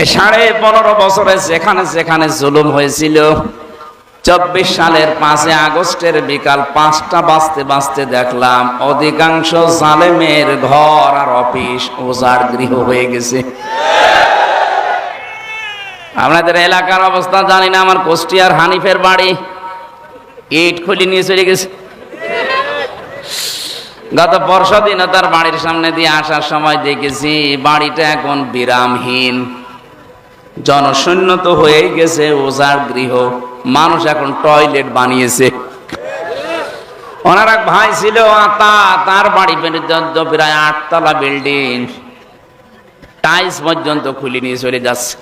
এই 15.5 বছরে যেখানে যেখানে জুলুম হয়েছিল, 24 সালের 5 আগস্টের বিকাল 5টা বাজতে বাজতে দেখলাম অধিকাংশ জালেমের ঘর আর অফিস উজাড় গৃহ হয়ে গেছে। আপনাদের এলাকার অবস্থা জানি না, আমার কুষ্টিয়ার হানিফের বাড়ি ইট খুলে নিয়ে চলে গেছে। গত পরশু দিন তার বাড়ির সামনে দিয়ে আসার সময় দেখেছি বাড়িটা এখন বিরামহীন, জনশূন্য তো হয়ে গেছে, উজাড় গৃহ। মানুষ এখন টয়লেট বানিয়েছে। ওনার এক ভাই ছিল তার বাড়ি পর্যন্ত প্রায় 8 তলা বিল্ডিং, টাইলস পর্যন্ত খুলে নিয়ে চলে যাচ্ছে।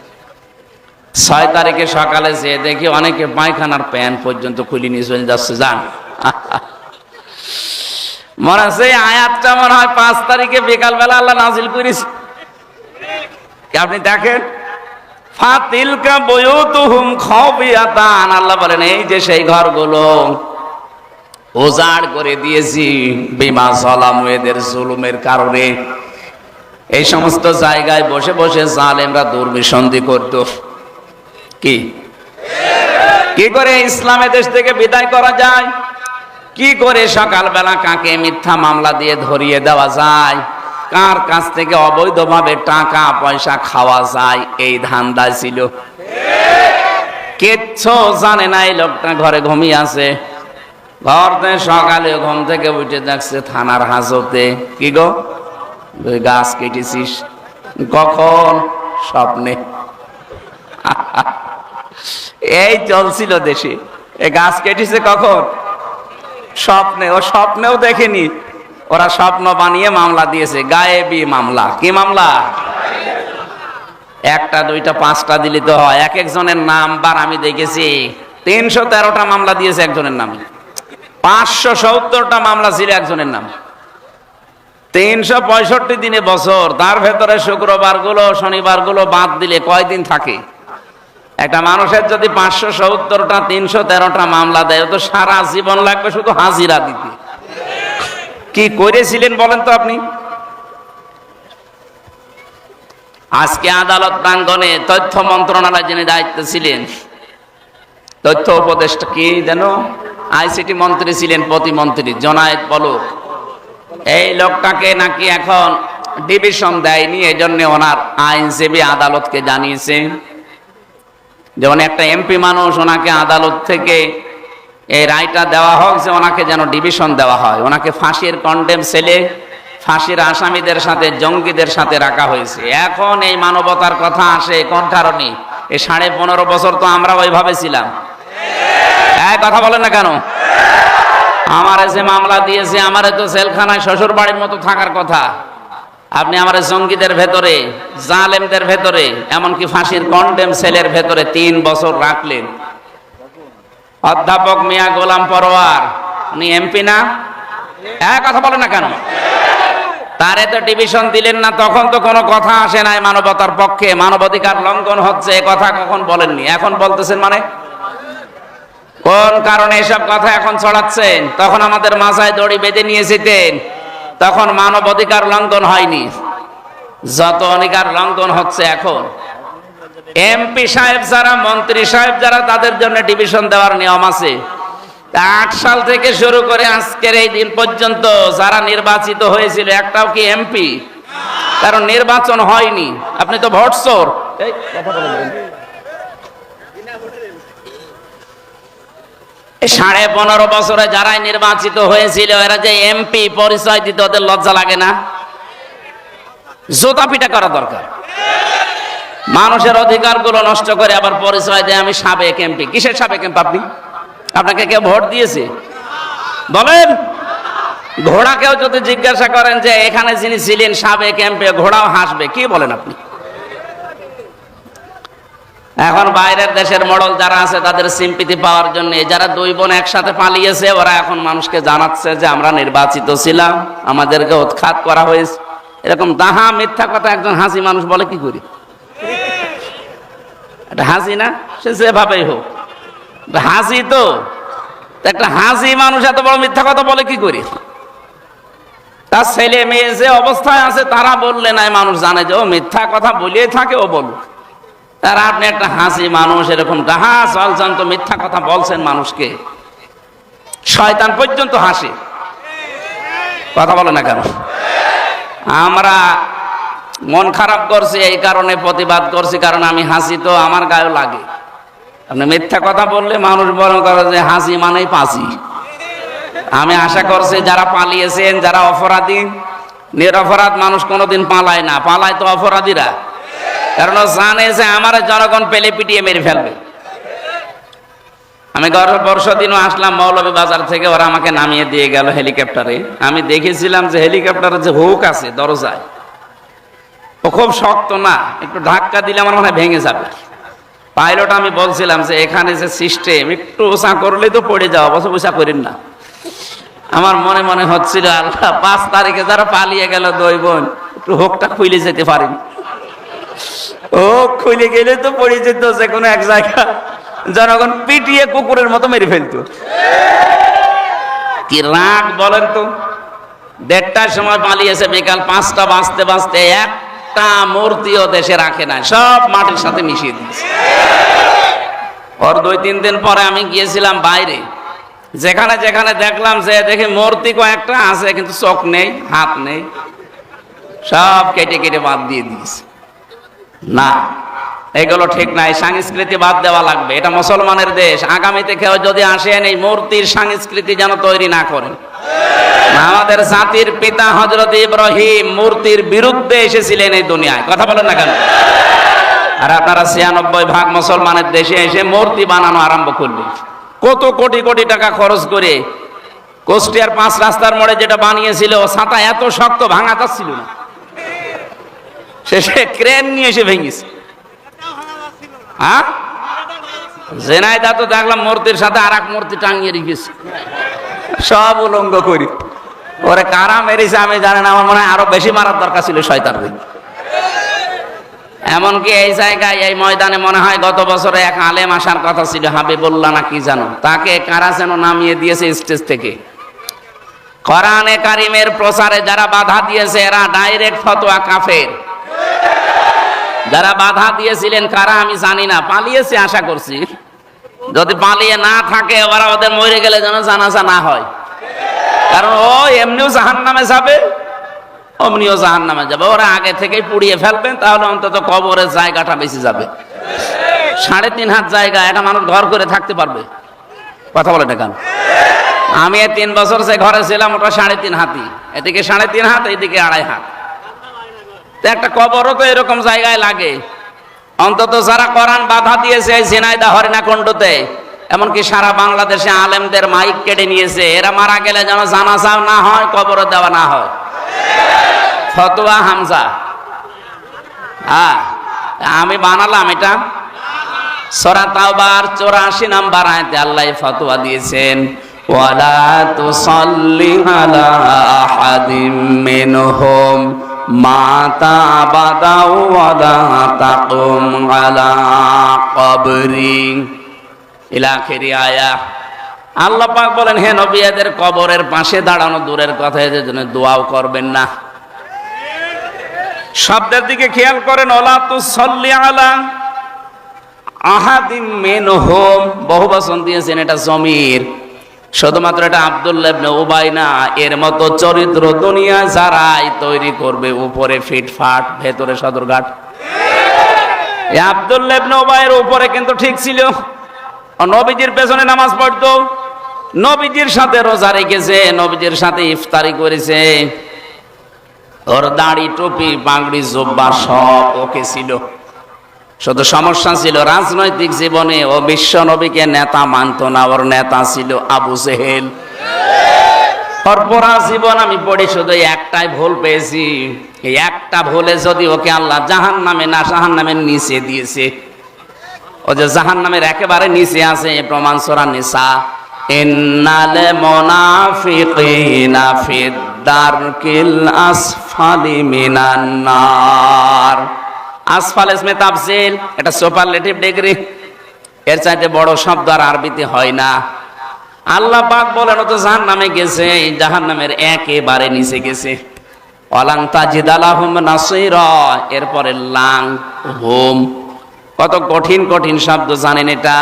6 তারিখে সকালে যেয়ে দেখি অনেকে পায়খানার প্যান পর্যন্ত খুলে নিয়ে চলে যাচ্ছে। যান, মনে আছে আয়াতটা মনে হয় 5 তারিখে বিকালবেলা আল্লাহ নাজিল করেছে। আপনি দেখেন, ফাতিলকা বুয়ুতুহুম খাবিয়াতান, আল্লাহ বলেন এই যে সেই ঘরগুলো উজাড় করে দিয়েছি বিমা যালামু, এদের জুলুমের কারণে। এই সমস্ত জায়গায় বসে বসে জালেমরা দুর্বিসন্ধি করত। কি করে ইসলামের দেশ থেকে বিদায় করা যায়, কি করে সকালবেলা কাকে মিথ্যা মামলা দিয়ে ধরিয়ে দেওয়া যায়, কার কাছ থেকে অবৈধভাবে টাকা পয়সা খাওয়া যায়, এই ধান্দা ছিল। কিচ্ছু জানে না এই লোকটা, ঘরে ঘুমিয়ে আছে। ঘরতে সকালে ঘুম থেকে উঠে দেখছে থানার হাজতে, কি গো গাছ কেটেছিস? কখন? স্বপ্নে। এই চলছিল দেশে, এ গাছ কেটেছে কখন? স্বপ্নে। ও স্বপ্নেও দেখেনি, ওরা স্বপ্ন বানিয়ে মামলা দিয়েছে, গায়েবী মামলা। কি মামলা? 1টা 2টা 5টা দিলে তো হয়। এক একজনের নাম্বার আমি দেখেছি 313টা মামলা দিয়েছে একজনের নামে, 570টা মামলা ছিল একজনের নামে। 365 দিনে বছর, তার ভেতরে শুক্রবার গুলো শনিবার গুলো বাদ দিলে কয়দিন থাকে? একটা মানুষের যদি 570টা 313টা মামলা দেয়, তো সারা জীবন লাগবে শুধু হাজিরা দিতে। কি করেছিলেন বলেন তো আপনি? আজকে আদালত প্রাঙ্গণে তথ্য মন্ত্রণালয় যিনি দায়িত্ব ছিলেন, তথ্য উপদেষ্টা কি যেন, আইসিটি মন্ত্রী ছিলেন, প্রতিমন্ত্রী জোনায়েদ পলক, এই লোকটাকে নাকি এখন ডিভিশন দেয়নি, এই জন্য ওনার আইনজীবী আদালতকে জানিয়েছে। যেমন একটা এমপি মানুষ, ওনাকে আদালত থেকে এই রায়টা দেওয়া হোক যে ওনাকে যেন ডিভিশন দেওয়া হয়, ওনাকে ফাঁসির কন্ডেম সেলে ফাঁসির আসামিদের সাথে জঙ্গিদের সাথে রাখা হয়েছে। এখন এই মানবতার কথা আসে কোন কারণে? এই 15.5 বছর তো আমরা ওইভাবে ছিলাম। কথা বলেন না কেন? আমারে যে মামলা দিয়েছে, আমারে তো জেলখানায় শ্বশুর বাড়ির মতো থাকার কথা। আপনি আমারে জঙ্গিদের ভেতরে, জালেমদের ভেতরে, এমনকি ফাঁসির কন্ডেম সেলের ভেতরে 3 বছর রাখলেন। অধ্যাপক মিয়া গোলাম পরোয়ার, উনি এমপি না? কথা বলেন না কেন? তারে তো ডিভিশন দিলেন না, তখন তো কোনো কথা আসে নাই মানবতার পক্ষে, মানবাধিকার লঙ্ঘন হচ্ছে এ কথা কখন বলেননি, এখন বলতেছেন মানে? কোন কারণে এসব কথা এখন ছড়াচ্ছেন? তখন আমাদের মাথায় দড়ি বেঁধে নিয়ে যেতেন, তখন মানবাধিকার লঙ্ঘন হয়নি। যত অধিকার লঙ্ঘন হচ্ছে এখন। এমপি সাহেব যারা, মন্ত্রী সাহেব যারা, তাদের জন্য ডিভিশন দেওয়ার নিয়ম আছে। 8 সাল থেকে শুরু করে আজকের এই দিন পর্যন্ত যারা নির্বাচিত হয়েছিল, একটাও কি এমপি? কারণ নির্বাচন হয়নি। আপনি তো ভোট চোর। এই কথা বলেন। 15.5 বছরে যারাই নির্বাচিত হয়েছিল, এরা যে এমপি পরিচয় দিতে ওদের লজ্জা লাগে না? জোতা পিটা করা দরকার। মানুষের অধিকার গুলো নষ্ট করে আবার পরিচয় দেয় আমি সাবেক এমপি। কিসের সাবেক এমপি আপনি? আপনাকে কেউ ভোট দিয়েছে? বলেন। ঘোড়াকেও যদি জিজ্ঞাসা করেন যে এখানে যিনি ছিলেন সাবেক এমপি, ঘোড়াও হাসবে। কি বলেন আপনি? এখন বাইরের দেশের মডেল যারা আছে, তাদের সিম্পিতি পাওয়ার জন্য যারা 2 বোন একসাথে পালিয়েছে, ওরা এখন মানুষকে জানাচ্ছে যে আমরা নির্বাচিত ছিলাম, আমাদেরকে উৎখাত করা হয়েছে। এরকম দাহা মিথ্যা কথা একজন হাসি মানুষ বলে কি করি? এটা হাসি না? সে যেভাবেই হোক হাসি। তো একটা হাসি মানুষ এত বড় মিথ্যা কথা বলে কি করি? তার ছেলে মেয়ে যে অবস্থায় আছে, তারা বললে নাই মানুষ জানে যে ও মিথ্যা কথা বলিয়ে থাকে, ও বলুক। তার আপনি একটা হাসি মানুষ এরকম ডাহা চলছেন তো মিথ্যা কথা বলছেন মানুষকে, শয়তান পর্যন্ত হাসে। কথা বলে না কেন? আমরা মন খারাপ করছি এই কারণে প্রতিবাদ করছি, কারণ আমি হাসি তো আমার গায়ে লাগে। আপনি মিথ্যা কথা বললে মানুষ বরং করে যে হাসি মানেই পাঁচি। আমি আশা করছি যারা পালিয়েছেন, যারা অপরাধী, নিরপরাধ মানুষ কোনোদিন পালায় না, পালায় তো অপরাধীরা, কারণ জানে যে আমার জনগণ পেলে পিটিয়ে মেরে ফেলবে। আমি গত বর্ষদিনও আসলাম মৌলভীবাজার থেকে, ওরা আমাকে নামিয়ে দিয়ে গেল হেলিকপ্টারে। আমি দেখেছিলাম যে হেলিকপ্টারের যে হুক আছে দরজায়, ও খুব শক্ত না, একটু ধাক্কা দিলে আমার মনে হয় ভেঙে যাবে। পাইলট আমি বলছিলাম যে এখানে যে সিস্টেম, একটু উঁচা করলেই তো পড়ে যাওয়া, বছর উঁচা করেন না। আমার মনে মনে হচ্ছিল আল্লাহ, 5 তারিখে যারা পালিয়ে গেল 2 বোন, একটু হুকটা খুলে যেতে পারেন। ও খুলে গেলে তো পড়ে যেত যে কোনো এক জায়গা, জনগণ পিটিয়ে কুকুরের মতো মেরে ফেলতো। কি রাগ বলেন তো! 1:30টার সময় পালিয়েছে, বিকাল 5টা বাজতে বাজতে একটা মূর্তিও দেশে রাখে না, সব মাটির সাথে মিশিয়ে দিয়েছে। ওর 2-3 দিন পরে আমি গিয়েছিলাম বাইরে, যেখানে যেখানে দেখলাম যে দেখি মূর্তি কয়েকটা আছে কিন্তু চোখ নেই, হাত নেই, সব কেটে কেটে বাদ দিয়ে দিয়েছে। না, এগুলো ঠিক নাই, সংস্কৃতি বাদ দেওয়া লাগবে। এটা মুসলমানের দেশ, আগামীতে কেউ যদি আসেন এই মূর্তির সংস্কৃতি যেন তৈরি না করেন। আমাদের জাতির পিতা হযরত ইব্রাহিম মূর্তির বিরুদ্ধে এসেছিলেন এই দুনিয়ায়, কথা বলেন না কেন? আর আপনারা 96% মুসলমানের দেশে এসে মূর্তি বানানো আরম্ভ করলেন। কত কোটি কোটি টাকা খরচ করে কুষ্টিয়ার 5 রাস্তার মোড়ে যেটা বানিয়েছিল, ছাতা এত শক্ত ভাঙা যাচ্ছিল না, শেষে ক্রেন নিয়ে এসে ভেঙেছে। হ্যাঁ, জেনাইদা তো দেখলাম মূর্তির সাথে আর এক মূর্তি টাঙিয়ে রেখেছে, সব উলঙ্গ করি। ওরে কারা মেরেছে আমি জানি না, আমার মনে হয় আরো বেশি মারার দরকার ছিল শয়তান। এমনকি এই জায়গায়, এই ময়দানে মনে হয় গত বছরে এক আলেম আসার কথা ছিল, হাবিবুল্লাহ না কি জানো, তাকে কারা যেন নামিয়ে দিয়েছে স্টেজ থেকে। কোরআনে কারিমের প্রচারে যারা বাধা দিয়েছে এরা ডাইরেক্ট ফতোয়া কাফের। যারা বাধা দিয়েছিলেন কারা আমি জানি না, পালিয়েছে আশা করছি। যদি পালিয়ে না থাকে, ওরা ওদের মরে গেলে যেন জানাজা না হয়, কারণ ও এমনিও জাহান্নামে যাবে, অমনিও জাহান্নামে যাবে। ওরা আগে থেকেই পুড়িয়ে ফেলবেন, তাহলে অন্তত কবরের জায়গাটা বেশি যাবে। 3.5 হাত জায়গা একটা মানুষ ঘর করে থাকতে পারবে? কথা বলে না কেন? আমি 3 বছর যে ঘরে ছিলাম ওটা 3.5 হাতই, এদিকে 3.5 হাত, এইদিকে 2.5 হাত। তো একটা কবরও তো এরকম জায়গায় লাগে। অন্তত যারা কোরআন বাধা দিয়েছে ঝিনাইদহ হরিণাকুণ্ডুতে, এমনকি সারা বাংলাদেশে আলেমদের মাইক কেটে নিয়েছে, এরা মারা গেলে যেন জানাজা না হয়, কবর দেওয়া না হয়। ফতোয়া হামজা, হ্যাঁ আমি বানালাম এটা। সূরা তাওবার 84 নম্বর আয়াতে আল্লাহ ফতোয়া দিয়েছেন, ওয়ালা তুসাল্লি আলা আহাদিম মিনহুম মাতা বাদাউ ওয়ালা তাকুম আলা কবরি ইলা আখিরি আয়া। আল্লাহ পাক বলেন, হে নবী, এদের কবরের পাশে দাঁড়ানো দূরের কথা, এদের জন্য দোয়াও করবেন না। শব্দের দিকে খেয়াল করেন, ওয়ালা তুসাল্লি আলা আহাদিম মিনহুম, বহুবচন দিয়েছেন, এটা জমির। শুধুমাত্র এটা আব্দুল্লাহ ইবনে উবাই না, এর মতো চরিত্র দুনিয়ায় যারাই তৈরি করবে, উপরে ফিটফাট, ভেতরে সদরঘাট। এই আব্দুল্লাহ ইবনে উবাইয়ের উপরে কিন্তু ঠিক ছিল, নবীজির পেছনে নামাজ পড়তো, নবীজির সাথে রোজা রেখেছে, নবীজির সাথে ইফতারি করেছে, ওর দাড়ি টুপি পাগড়ি জুব্বা সব ওকে ছিল। শুধু সমস্যা ছিল রাজনৈতিক জীবনে ও বিশ্ব নবীকে নেতা মানত না, ওর নেতা ছিল আবু জেহেল। ওর পুরা জীবন আমি পড়ি শুধু একটাই ভুল পেয়েছি, এই একটা ভুলে যদি ওকে আল্লাহ জাহান্নামে না জাহান্নামের নিচে দিয়েছে। ও যে জাহান্নামের একেবারে নিচে আছে, প্রমাণ সূরা নিসা, ইন্নাল মুনাফিকিনা ফিদ দারকিল আসফালি মিনান নার। আসফাল ইসমে তাফজিল, এটা সুপারলেটিভ ডিগ্রি, এর চাইতে বড় শব্দ আর আরবিতে হয় না। আল্লাহ পাক বলেন, ও তো জাহান্নামে গেছে, জাহান্নামের একেবারে নিচে গেছে। ওয়ালান তাজিদা লাহুম নাসীরা, এরপরে লাং হুম, কত কঠিন কঠিন শব্দ জানেন এটা?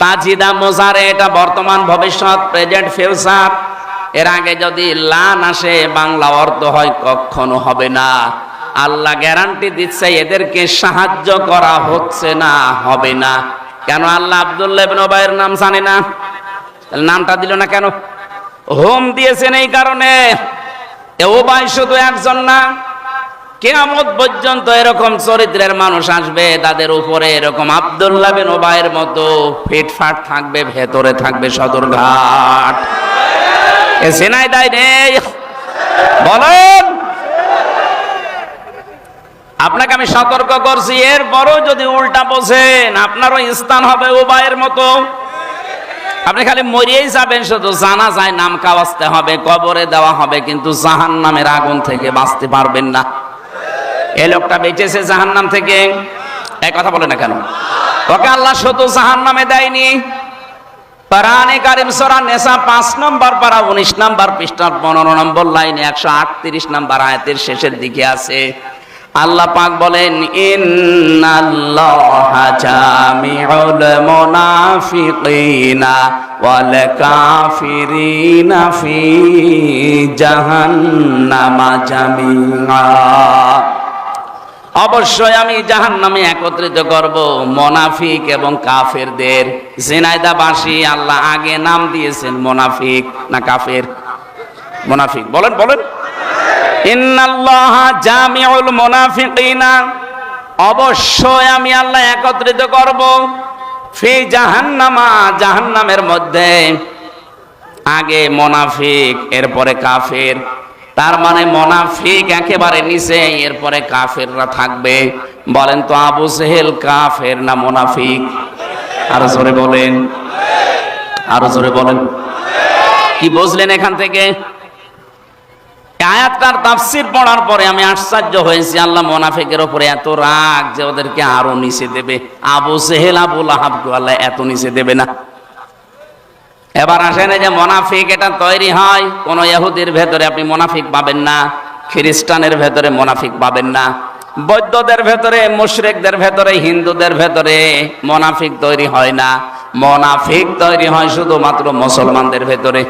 তাজিদা মোজারে, এটা বর্তমান ভবিষ্যৎ, প্রেজেন্ট ফিউচার। এর আগে যদি লান আসে বাংলা অর্থ হয় কখনো হবে না। আল্লাহ গ্যারান্টি দিচ্ছে এদেরকে সাহায্য করা হচ্ছে না, হবে না। কেন? আল্লাহ আব্দুল্লাহ ইবনে উবাইয়ের নাম জানে না, নামটা দিল না কেন? হোম দিয়েছেন এই কারণে। উবাই শুধু একজন না, কিয়ামত পর্যন্ত এরকম চরিত্রের মানুষ আসবে, তাদের উপরে এরকম আব্দুল্লাহ বিন উবাইয়ের মতো ফিটফাট থাকবে, ভেতরে থাকবে সদরঘাট। এ সেনাই দায় নেই? বলেন। আপনাকে আমি সতর্ক করছি, এরপরও যদি উল্টা বোঝেন আপনারও স্থান হবে উবাইয়ের মতো। আপনি খালি মরিয়েই যাবেন, শুধু জানা যায় নাম কাওয়াজতে হবে, কবরে দেওয়া হবে, কিন্তু জাহান্নামের আগুন থেকে বাঁচতে পারবেন না। এই লোকটা বেঁচেছে জাহান্নাম থেকে, এই কথা বলে না কেন? ওকে আল্লাহ শুধু জাহান্নামে দেয়নি। কোরআনে কারীম সূরা নিসা 5 নম্বর পারা 19 নম্বর পৃষ্ঠার 15 নম্বর লাইনে 138 নম্বর আয়াতের শেষের দিকে আছে, আল্লাহ পাক বলেন, ইন্নাল্লাহা জামিউল মুনাফিকিনা ওয়াল কাফিরিনা ফি জাহান্নামা জামিআ। অবশ্যই আমি জাহান্নামে একত্রিত করব মুনাফিক এবং কাফেরদের। ঝিনাইদহবাসী আল্লাহ আগে নাম দিয়েছেন মুনাফিক না কাফের? মুনাফিক। বলেন বলেন। ইন্নাল্লাহা জামিউল মুনাফিকিনা, অবশ্যই আমি আল্লাহ একত্রিত করব ফি জাহান্নামা, জাহান্নামের মধ্যে। আগে মুনাফিক, এরপরে কাফের। তার মানে মুনাফিক একেবারে নিচে, এরপরে কাফেররা থাকবে। বলেন তো আবু জেহেল কাফের না মুনাফিক? আরো জোরে বলেন, আরো জোরে বলেন। কি বুঝলেন এখান থেকে? আয়াতটার তাফসীর পড়ার পরে আমি আশ্চর্য হয়েছি, আল্লাহ মুনাফিকের উপরে এত রাগ যে ওদেরকে আরো নিচে দেবে। আবু জেহেল আবু লাহাবকে আল্লাহ এত নিচে দেবে না। এবার আসেন, যে মুনাফিক এটা তৈরি হয় কোন ইহুদির ভেতরে আপনি মুনাফিক পাবেন না, খ্রিস্টানের ভেতরে মুনাফিক পাবেন না, বৌদ্ধদের ভেতরে, মুশরিকদের ভেতরে, হিন্দুদের ভেতরে মুনাফিক তৈরি হয় না। মুনাফিক তৈরি হয় শুধুমাত্র মুসলমানদের ভেতরে।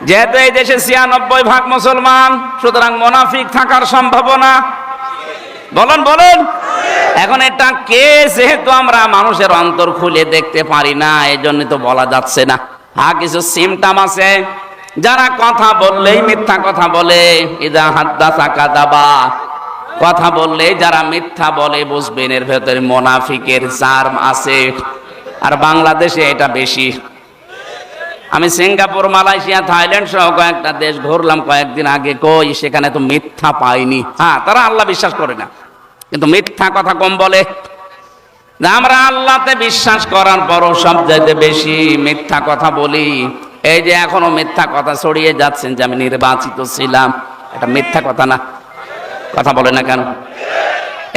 যেহেতু এই দেশে ৯৬% মুসলমান, সুতরাং মুনাফিক থাকার সম্ভাবনা, বলেন বলেন। এখন এটা কে? যেহেতু আমরা মানুষের অন্তর খুলে দেখতে পারি না, এই জন্য তো বলা যাচ্ছে না। হ্যাঁ, কিছু সিমটম আছে। যারা কথা বললেই মিথ্যা কথা বলে, ইদা হাদ্দাসা কাযাবা, কথা বললে যারা মিথ্যা বলে, বুঝবেন এর ভেতরে মুনাফিকের চার্ম আছে। আর বাংলাদেশে এটা বেশি। আমি সিঙ্গাপুর, মালয়েশিয়া, থাইল্যান্ড সহ কয়েকটা দেশ ঘুরলাম কয়েকদিন আগে, কই সেখানে তো মিথ্যা পাইনি। হ্যাঁ, তারা আল্লাহ বিশ্বাস করে না, কিন্তু মিথ্যা কথা কম বলে। আমরা আল্লাহতে বিশ্বাস করার পরও সবচাইতে বেশি মিথ্যা কথা বলি। এই যে এখনো মিথ্যা কথা ছড়িয়ে যাচ্ছেন যে আমি নির্বাচিত ছিলাম, এটা মিথ্যা কথা না? কথা বলে না কেন?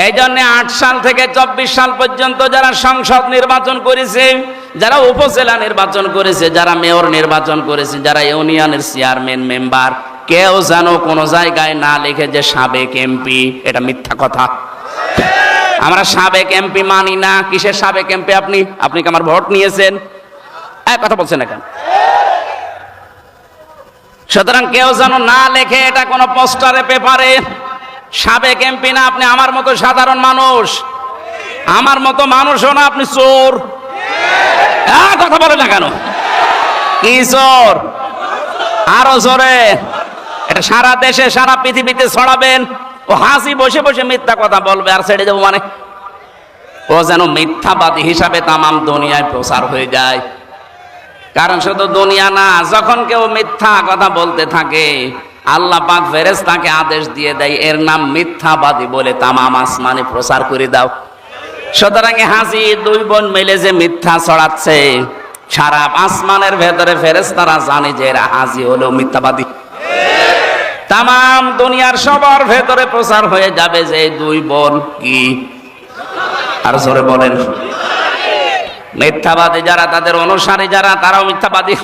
এই জন্য ৮ সাল থেকে ২৪ সাল পর্যন্ত যারা সংসদ নির্বাচন করেছে, যারা উপজেলা নির্বাচন করেছে, যারা মেয়র নির্বাচন করেছে, যারা ইউনিয়নের চেয়ারম্যান মেম্বার, কেউ যেন কোনো জায়গায় না লিখে যে সাবেক এমপি। এটা মিথ্যা কথা। আমরা সাবেক এমপি মানি না। কিসের সাবেক এমপি? আপনি আপনি কি আমার ভোট নিয়েছেন? এক কথা বলছেন না কেন? সুতরাং কেউ যেন না লেখে এটা কোনো পোস্টারে, পেপারে। সাবেক এমপি না, আপনি আমার মতো সাধারণ মানুষ। আমার মতো মানুষও না, আপনি চোর। কথা বলে না কেন? কি চোর? আরো জোরে। এটা সারা দেশে, সারা পৃথিবীতে ছড়াবেন। ও হাসি বসে বসে মিথ্যা কথা বলবে আর ছেড়ে দেবো, মানে ও যেন মিথ্যাবাদী হিসাবে তামাম দুনিয়ায় প্রচার হয়ে যায়। কারণ শুধু দুনিয়া না, যখন কেউ মিথ্যা কথা বলতে থাকে, আল্লাহ পাক ফেরেশতাকে আদেশ দিয়ে দেয়, এর নাম মিথ্যাবাদী বলে তামাম আসমানে প্রচার করে দাও। সুতরাং হাসি দুই বোন মিলে যে মিথ্যা ছড়াচ্ছে, সারা আসমানের ভেতরে ফেরেশতারা জানে যে এরা হাসি হলো মিথ্যাবাদী। তামাম দুনিয়ার সবার ভেতরে প্রচার হয়ে যাবে যে দুই বোন কি। আর জোরে বলেন। মিথ্যাবাদী যারা, তাদের অনুসারী যারা, তারাও মিথ্যাবাদী।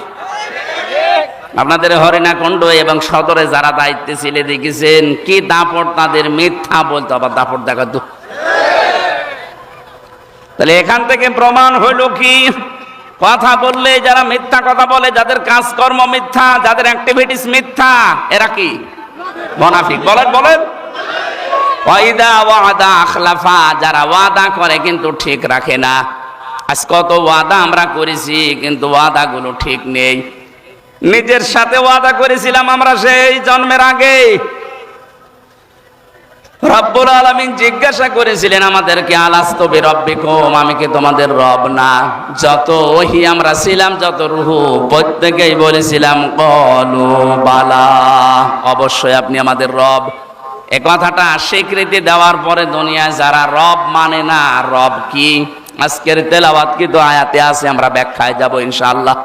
আপনাদের হরিণাকুণ্ড এবং সদরে যারা দায়িত্বে ছিলে দেখেছেন কি দাপট তাদের, মিথ্যা বলতো আবার দাপট দেখাতো। তাহলে এখান থেকে প্রমাণ হইল কি, কথা বললে যারা মিথ্যা কথা বলে, যাদের কাজকর্ম মিথ্যা, যাদের অ্যাক্টিভিটিস মিথ্যা, এরা কি মুনাফিক। বলেন বলেন। ওয়াইদা ওয়াদা আখলাফা, যারা ওয়াদা করে কিন্তু ঠিক রাখে না। আজ কত ওয়াদা আমরা করেছি কিন্তু ওয়াদাগুলো ঠিক নেই। নিজের সাথে ওয়াদা করেছিলাম আমরা সেই জন্মের আগে। রব্বুল আলামিন জিজ্ঞাসা করেছিলেন আমাদেরকে, আলাস্তু বিরব্বিকুম, আমি কি তোমাদের রব না? যত ওহী আমরা ছিলাম, যত রূহ, প্রত্যেকেই বলেছিলাম ক্বালু বালা, অবশ্যই আপনি আমাদের রব। এ কথাটা স্বীকৃতি দেওয়ার পরে দুনিয়ায় যারা রব মানে না, রব কি আজকের তেলাওয়াত কিন্তু আয়াতে আছে, আমরা ব্যাখ্যায় যাব ইনশাআল্লাহ।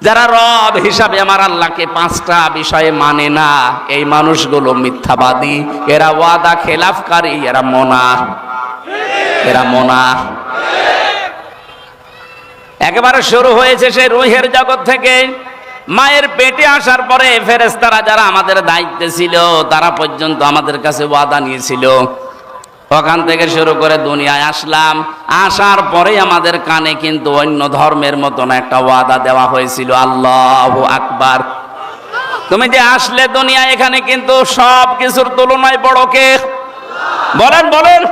যারা রব হিসাবে আমার আল্লাহকে 5টা বিষয়ে মানে না, এই মানুষগুলো মিথ্যাবাদী, এরা ওয়াদা খেলাফকারী, এরা মোনা। একেবারে শুরু হয়েছে সে রূহের জগৎ থেকে। মায়ের পেটে আসার পরে ফেরেশতারা যারা আমাদের দায়িত্বে ছিল, তারা পর্যন্ত আমাদের কাছে ওয়াদা নিয়েছিল। ওখান থেকে শুরু করে দুনিয়ায় আসলাম, আসার পরে আমাদের কানে কিন্তু অন্য ধর্মের মতন একটা ওয়াদা দেওয়া হয়েছিল, আল্লাহু আকবার। তুমি যে আসলে দুনিয়া, এখানে কিন্তু সব কিছুর তুলনায় বড় কে? বলেন বলেন।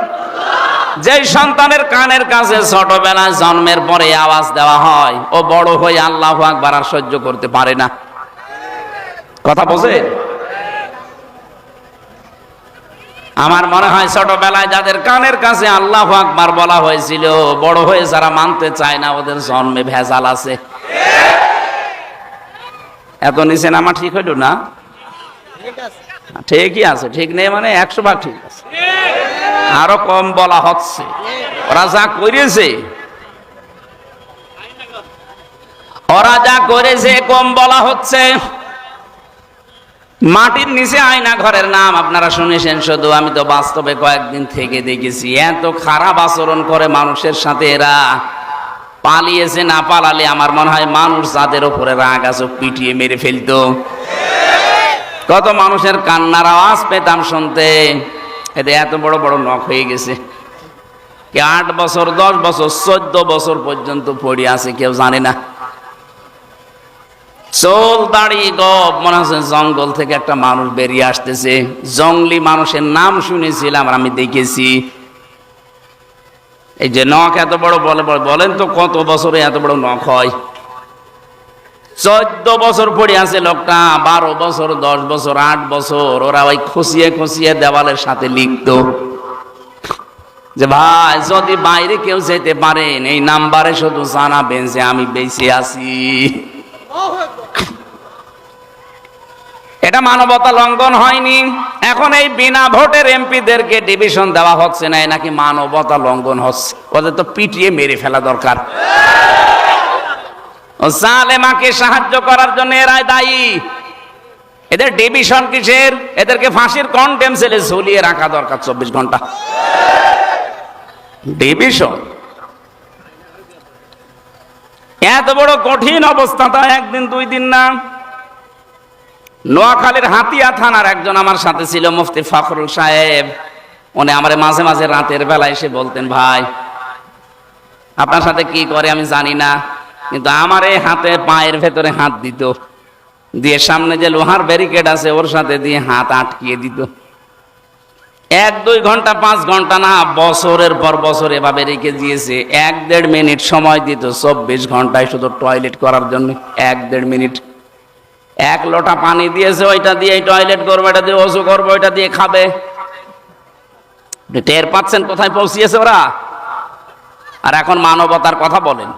যেই সন্তানের কানের কাছে ছোটবেলায় জন্মের পরে আওয়াজ দেওয়া হয়, ও বড় হয়ে আল্লাহু আকবার আর সহ্য করতে পারে না। কথা বোঝে? আমার মনে হয় ছোটবেলায় যাদের কানের কাছে আল্লাহু আকবার বলা হয়েছিল, বড় হয়ে যারা মানতে চায় না, ওদের জন্মে ভেজাল আছে। এত নিচে নামা ঠিক হইল না? ঠিকই আছে, ঠিক নেই মানে 100 ভাগ ঠিক আছে, আরো কম বলা হচ্ছে। ওরা যা করেছে কম বলা হচ্ছে। মাটির নিচে আয়না ঘরের নাম আপনারা শুনেছেন শুধু, আমি তো বাস্তবে কয়েকদিন থেকে দেখেছি এত খারাপ আচরণ করে মানুষের সাথে এরা। পালিয়েছে, না পালালে আমার মনে হয় মানুষ যাদের উপরে রাগ আছে পিটিয়ে মেরে ফেলতো। কত মানুষের কান্নার আওয়াজ পেতাম শুনতে। এতে এত বড় বড় নখ হয়ে গেছে। কে 8 বছর, 10 বছর, 14 বছর পর্যন্ত পড়ে আছে, কেউ জানে না। চোল দাড়ি গপ, মনে হচ্ছে জঙ্গল থেকে একটা মানুষ বেরিয়ে আসতেছে। জঙ্গলি মানুষের নাম শুনেছিলাম, আমি দেখেছি। এই যে নখ এত বড়, বলেন তো কত বছরে এত বড় নখ হয়? 14 বছর পড়ে আছে লোকটা, 12 বছর, 10 বছর, 8 বছর। ওরা ওই খুশিয়ে দেওয়ালের সাথে লিখতো যে ভাই যদি বাইরে কেউ যেতে পারেন, এই নাম্বারে শুধু জানাবেন যে আমি বেঁচে আছি। এটা মানবতা লঙ্ঘন হয়নি? এখন এই বিনা ভোটের এমপিদেরকে ডিভিশন দেওয়া হচ্ছে না, নাকি মানবতা লঙ্ঘন হচ্ছে? ওদের তো পিটিয়ে মেরে ফেলা দরকার। জালেমাকে সাহায্য করার জন্য এরাই দায়ী। এদের ডিভিশন কিসের? এদেরকে ফাঁসির কন্টেম সেলে ঝুলিয়ে রাখা দরকার 24 ঘন্টা। ডিভিশন এত বড় কঠিন অবস্থা, তা একদিন 2 দিন না। নোয়াখালীর হাতিয়া থানার একজন আমার সাথে ছিল, মুফতি ফখরুল সাহেব। উনি আমার মাঝে মাঝে রাতের বেলা এসে বলতেন, ভাই আপনার সাথে কি করে আমি জানি না, কিন্তু আমার এই হাতে পায়ের ভেতরে হাত দিত, দিয়ে সামনে যে লোহার ব্যারিকেড আছে ওর সাথে দিয়ে হাত আটকিয়ে দিত। 1-2 ঘন্টা, 5 ঘন্টা না, বছরের পর বছর এভাবে রেখে দিয়েছে। 1-1.5 মিনিট সময় দিত 24 ঘন্টায় শুধু টয়লেট করার জন্য। 1-1.5 মিনিট। 1 লোটা পানি দিয়েছে, ওইটা দিয়ে টয়লেট করবো, এটা দিয়ে ওযু করবো, ওইটা দিয়ে খাবে। টের পাচ্ছেন কোথায় পৌঁছিয়েছে ওরা? আর এখন মানবতার কথা বলেন।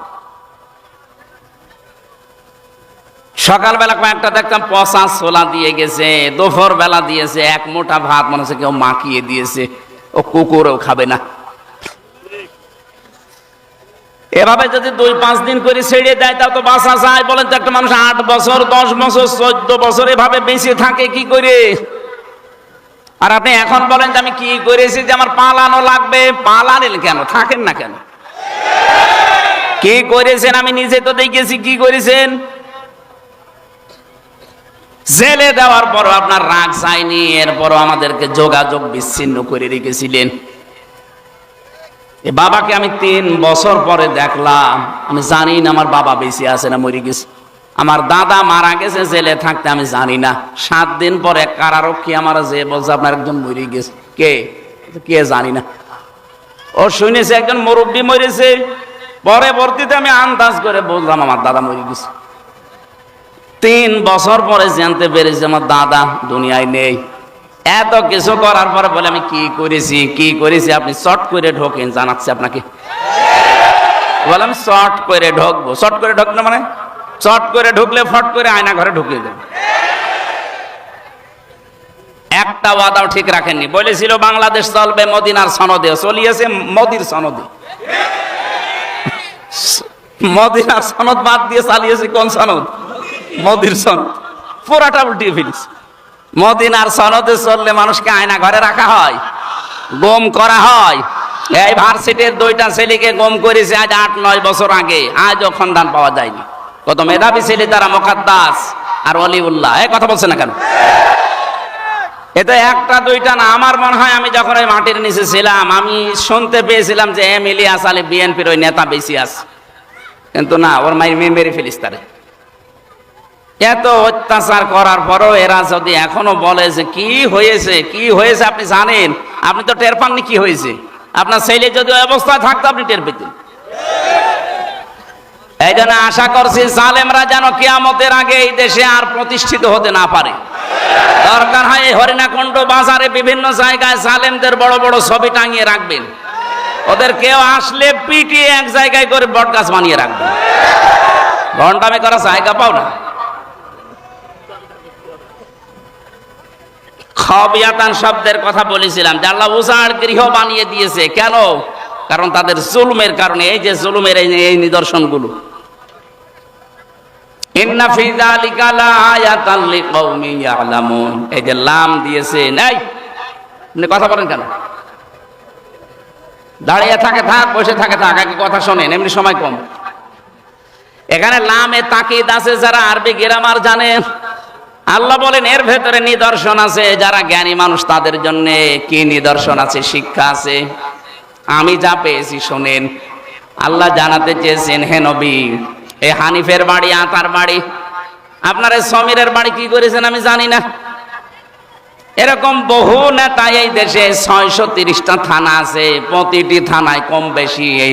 সকালবেলা কয়েকটা দেখতাম পচা ছোলা দিয়ে গেছে, দুপুর বেলা দিয়েছে 1 মুঠা ভাত, মনে হচ্ছে কেউ মাখিয়ে দিয়েছে, ও কুকুরও খাবে না। এভাবে যদি 2-5 দিন করে ছেড়ে দেয় তাও তো বাঁচা যায়? বলেন তো, একটা মানুষ 8 বছর, 10 বছর, 14 বছর এভাবে বেঁচে থাকে কি করে? আর আপনি এখন বলেন যে আমি কি করেছি, যে আমার পালানো লাগবে। পালানেন কেন? থাকেন না কেন? কি করেছেন? আমি নিজে তো দেখেছি কি করেছেন। জেলে দেওয়ার পরও আপনার রাগ যায়নি, এরপরও আমাদেরকে যোগাযোগ বিচ্ছিন্ন করে রেখেছিলেন। এ বাবাকে আমি 3 বছর পরে দেখলাম। আমি জানি না আমার বাবা বেঁচে আছে না মরে গেছে। আমার দাদা মারা গেছে জেলে থাকতে, আমি জানি না। 7 দিন পরে কারারক্ষী আমার যে বলছে আপনার একজন মরে গেছে। কে কে জানি না। ও শুনেছে একজন মুরব্বী মরেছে, পরবর্তীতে আমি আন্দাজ করে বললাম আমার দাদা মরে গেছে। 3 বছর পরে জানতে পেরেছি আমার দাদা দুনিয়ায় নেই। এত কিছু করার পরে বলে আমি কি করেছি আপনি চট করে ঢোকেন, জানাচ্ছি আপনাকে। বললাম চট করে ঢুকবো। চট করে ঢুকলো মানে চট করে ঢুকলে ফট করে আয়না ঘরে ঢুকিয়ে দেবো। একটা ওয়াদাও ঠিক রাখেননি। বলেছিল বাংলাদেশ চলবে মদিনার সনদে, চলিয়েছে মোদির সনদে। মদিনার সনদ বাদ দিয়ে চালিয়েছে কোন সনদ? মোদির সনদ। পুরাটা উল্টিয়ে ফেলিস। মদিনার সনদে চললে মানুষকে আয়না ঘরে রাখা হয়, গম করা হয়। এই ভার্সিটির 2টা ছেলেকে গম করেছে আজ 8-9 বছর আগে, আজও সন্ধান পাওয়া যায়নি। কত মেধাবী ছেলে তারা, মুকাদ্দাস আর অলিউল্লাহ। এই কথা বলছে না কেন? এটা 1টা 2টা না, আমার মনে হয় আমি যখন ওই মাটির নিচে ছিলাম আমি শুনতে পেয়েছিলাম যে ইলিয়াস আলী বিএনপির ওই নেতা বেশি আছে, কিন্তু না, ওর মেরে ফেলিস তারে। এত অত্যাচার করার পরও এরা যদি এখনো বলে যে কি হয়েছে আপনি জানেন, আপনি তো টের পাননি কি হয়েছে। আপনার ছেলে যদি ওই অবস্থায় থাকতো আপনি টের পেতেন। এই জন্য আশা করছি জালেমরা যেন কিয়ামতের আগে এই দেশে আর প্রতিষ্ঠিত হতে না পারে। দরকার হয় এই হরিণাকুণ্ড বাজারে বিভিন্ন জায়গায় জালেমদের বড় বড় ছবি টাঙিয়ে রাখবেন। ওদের কেউ আসলে পিটিয়ে এক জায়গায় করে বটগাছ বানিয়ে রাখবেন। ঘন্টামি করার জায়গা পাও না। খবিয়াতান শব্দের কথা বলেছিলাম যে আল্লাহ উজাড় গৃহ বানিয়ে দিয়েছে। কেন? কারণ তাদের জুলুমের কারণে। এই যে জুলুমের এই নিদর্শনগুলো, ইন্না ফি যালিকা লাআয়াতান লিকাউমিন ইয়ালামুন, এই যে লাম দিয়েছে। নাই আপনি কথা বলেন কেন? দাঁড়িয়ে থাকে থাক, বসে থাকে থাক, আগে কথা শোনেন, এমনি সময় কম। এখানে লামে তাকিদ আছে যারা আরবি গ্রামার জানেন। আল্লাহ বলেন এর ভেতরে নিদর্শন আছে যারা জ্ঞানী মানুষ তাদের জন্য। কি নিদর্শন আছে? শিক্ষা আছে। আমি যা পেয়েছি শোনেন। আল্লাহ জানাতে চেয়েছেন, হে নবী, এই হানিফের বাড়ি, আতার বাড়ি, আপনার এই সমীরের বাড়ি কি করেছেন আমি জানি না। এরকম বহু নেতা এই দেশে 630টা থানা আছে, প্রতিটি থানায় কম বেশি এই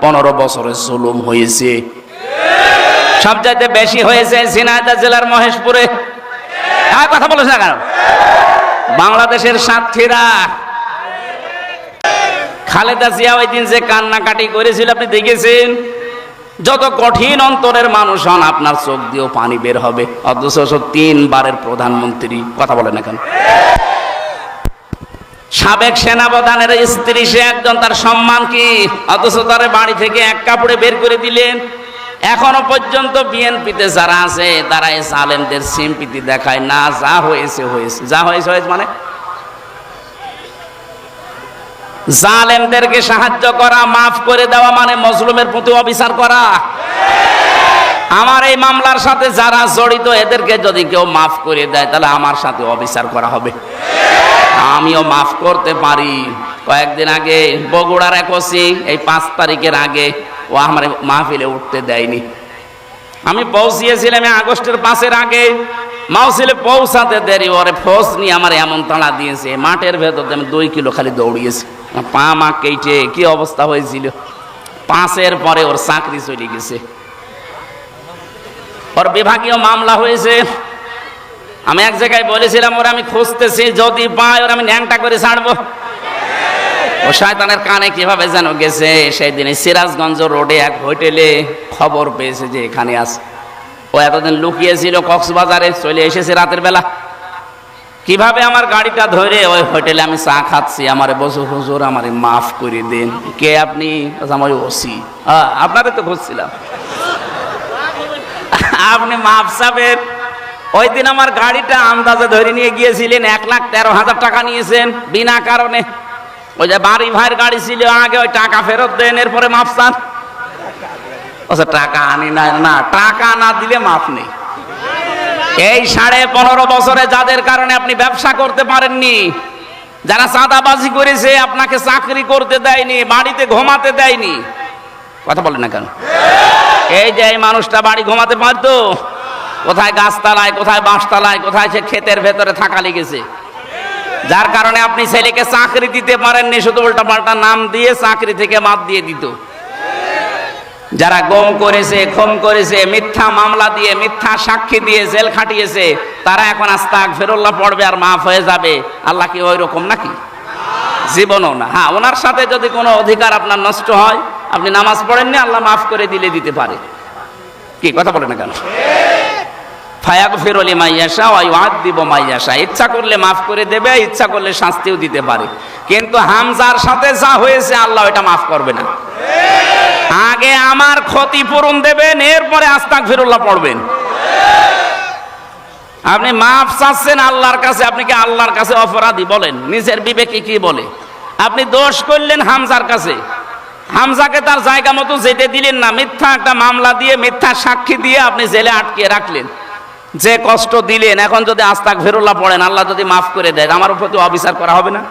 15 বছরের জুলুম হয়েছে। সবচাইতে বেশি হয়েছে ঝিনাইদহ জেলার মহেশপুরে। কথা বলেছে না কেন? বাংলাদেশের সাতক্ষীরা। খালেদা জিয়া ওই দিন যে কান্নাকাটি করেছিল আপনি দেখেছেন। যত কঠিন অন্তরের মানুষ হন আপনার চোখ দিয়েও পানি বের হবে। অথচ 3 বারের প্রধানমন্ত্রী। কথা বলে না কেন? সাবেক সেনাপ্রধানের স্ত্রী, সে একজন, তার সম্মান কি? অথচ তার বাড়ি থেকে এক কাপড়ে বের করে দিলেন। এখনো পর্যন্ত বিএনপিতে যারা আছে তারা এই জালেমদের সিম্পিতি দেখায় না। যা হয়েছে হয়েছে, যা হয়েছে হয়েছে। মানে জালেমদেরকে সাহায্য করা, মাফ করে দেওয়া মানে মজলুমের প্রতি অবিচার করা। আমার এই মামলার সাথে যারা জড়িত এদেরকে যদি কেউ মাফ করে দেয় তাহলে আমার সাথে অবিচার করা হবে। আমিও মাফ করতে পারি। কয়েকদিন আগে বগুড়ার এক ওসি, এই 5 তারিখের আগে, ও আমার মাহফিলে উঠতে দেয়নি। আমি পৌঁছিয়েছিলাম আগস্টের 5-এর আগে। মাহফিলে পৌঁছাতে দেরি, ওরে ফোর্স নিয়ে আমার এমন তাড়া দিয়েছে, মাঠের ভেতর আমি 2 কিলো খালি দৌড়িয়েছি। পা মা কেটে কি অবস্থা হয়েছিল। 5-এর পরে ওর চাকরি চলে গেছে। ওর বিভাগীয় মামলা হয়েছে। আমি এক জায়গায় বলেছিলাম ওরা আমি খুঁজতেছি, যদি পাই ওরা আমি ন্যাংটা করে ছাড়বো। ও শয়তানের কানে কিভাবে যেন গেছে। সেই দিনে সিরাজগঞ্জ রোডে এক হোটেলে খবর পেয়েছে যে এখানে আছে। ও এতদিন লুকিয়েছিল কক্সবাজারে, চলে এসেছে রাতের বেলা। কিভাবে আমার গাড়িটা ধরে ওই হোটেলে আমি চা খাচ্ছি, আমারে বসে, হুজুর আমারে মাফ করে দিন। কে আপনি? আমার ওসি। আপনারে তো খুঁজছিলাম, আপনি মাফ চাবেন। ওই দিন আমার গাড়িটা আন্দাজে ধরে নিয়ে গিয়েছিলেন, 1,13,000 টাকা নিয়েছেন বিনা কারণে। ওই যে বাড়ি ভাইয়ের গাড়ি ছিল আগে, ওই টাকা ফেরত দেন, এরপরে মাফ চান। টাকা আনি না, টাকা না দিলে মাফ নেই। এই 15.5 বছরে যাদের কারণে আপনি ব্যবসা করতে পারেননি, যারা চাঁদাবাজি করেছে, আপনাকে চাকরি করতে দেয়নি, বাড়িতে ঘুমাতে দেয়নি, কথা বলেন না কেন? এই যে এই মানুষটা বাড়ি ঘুমাতে পারতো, কোথায় গাছতলায়, কোথায় বাঁশতলায়, কোথায় সে ক্ষেতের ভেতরে থাকা লেগেছে, যার কারণে আপনি ছেলেকে চাকরি দিতে পারেননি, শুধু উল্টা পাল্টা নাম দিয়ে চাকরি থেকে বাদ দিয়ে দিত। যারা গম করেছে, খুন করেছে, মিথ্যা মামলা দিয়ে, মিথ্যা সাক্ষী দিয়ে জেল খাটিয়েছে, তারা এখন আস্তাগফিরুল্লাহ পড়বে আর মাফ হয়ে যাবে। আল্লাহ কি ওই রকম নাকি? জীবনও না। হ্যাঁ, ওনার সাথে যদি কোনো অধিকার আপনার নষ্ট হয়, আপনি নামাজ পড়েননি, আল্লাহ মাফ করে দিতে পারে। কি কথা বলে না কেন? ফায়াগফিরু লিমান ইয়াশা ওয়া ইউআযযিবু মান ইয়াশা, ইচ্ছা করলে মাফ করে দেবে, ইচ্ছা করলে শাস্তিও দিতে পারে। কিন্তু হামজার সাথে যা হয়েছে, আল্লাহ এটা মাফ করবে না। আগে আমার ক্ষতিপূরণ দেবেন, এরপরে আস্তাগফিরুল্লাহ পড়বেন। আপনি মাফ চাচ্ছেন আল্লাহর কাছে, আপনি কি আল্লাহর কাছে অপরাধী? বলেন, নিজের বিবেকে কি বলে? আপনি দোষ করলেন হামজার কাছে, হামজাকে তার জায়গা মতো যেতে দিলেন না, মিথ্যা একটা মামলা দিয়ে, মিথ্যা সাক্ষী দিয়ে আপনি জেলে আটকে রাখলেন, যে কষ্ট দিলেন। এখন যদি আস্তাগফিরুল্লাহ পড়েন, আল্লাহ যদি মাফ করে দেয়, আমার উপর তো অবিচার করা হবে না?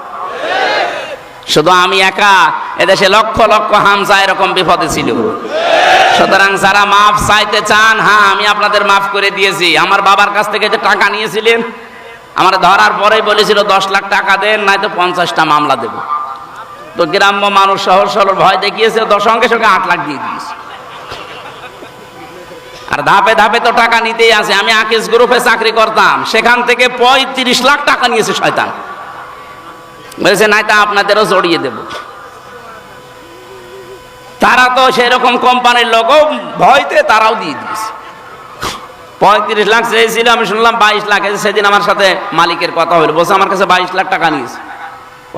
শুধু আমি একা, এদেশে লক্ষ লক্ষ হামজা এরকম বিপদে ছিল। সুতরাং যারা মাফ চাইতে চান, হ্যাঁ আমি আপনাদের মাফ করে দিয়েছি। আমার বাবার কাছ থেকে যে টাকা নিয়েছিলেন, আমার ধরার পরেই বলেছিল 10 লাখ টাকা দেন, নয়তো 50টা মামলা দেব। তো গ্রাম্য মানুষ সহজ সরল ভয় দেখিয়েছে, সঙ্গে সঙ্গে 8 লাখ দিয়ে দিয়েছে। আর ধাপে ধাপে তো টাকা নিতেই আছে। আমি আকিস গ্রুপে চাকরি করতাম, সেখান থেকে 35 লাখ টাকা নিয়েছে শয়তান। বলেছে নাইতা আপনাদেরও জড়িয়ে দেব। তারা তো সেরকম কোম্পানির লোকও, ভয়তে তারাও দিয়ে দিয়েছে। 35 লাখ চেয়েছিল, আমি শুনলাম 22 লাখ। সেদিন আমার সাথে মালিকের কথা হলো, বলছে আমার কাছে 22 লাখ টাকা নিয়েছে।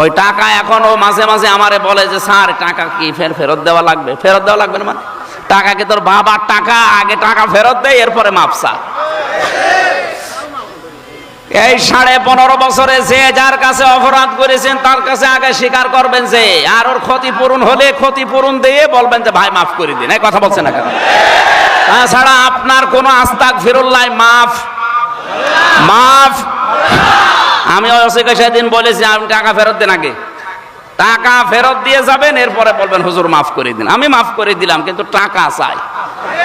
ওই টাকা এখন ও মাঝে মাঝে আমারে বলে যে স্যার টাকা কি ফেরত দেওয়া লাগবে? ফেরত দেওয়া লাগবে না মানে? টাকা কি তোর বাবার টাকা? আগে টাকা ফেরত দেয়, এরপরে মাপসা। এই 15.5 বছরে যে যার কাছে অপরাধ করেছেন, তার কাছে আগে স্বীকার করবেন যে, আর ওর ক্ষতিপূরণ হলে ক্ষতিপূরণ দিয়ে বলবেন যে ভাই মাফ করে দিন। এই কথা বলছে না কেন? তাছাড়া আপনার কোনো আস্তাগফিরুল্লাহ মাফ মাফ। আমি ওসিকে সেদিন বলেছি, আপনি টাকা ফেরত দেন, আগে টাকা ফেরত দিয়ে যাবেন, এরপরে বলবেন হুজুর মাফ করে দিন। আমি মাফ করে দিলাম, কিন্তু টাকা চাই,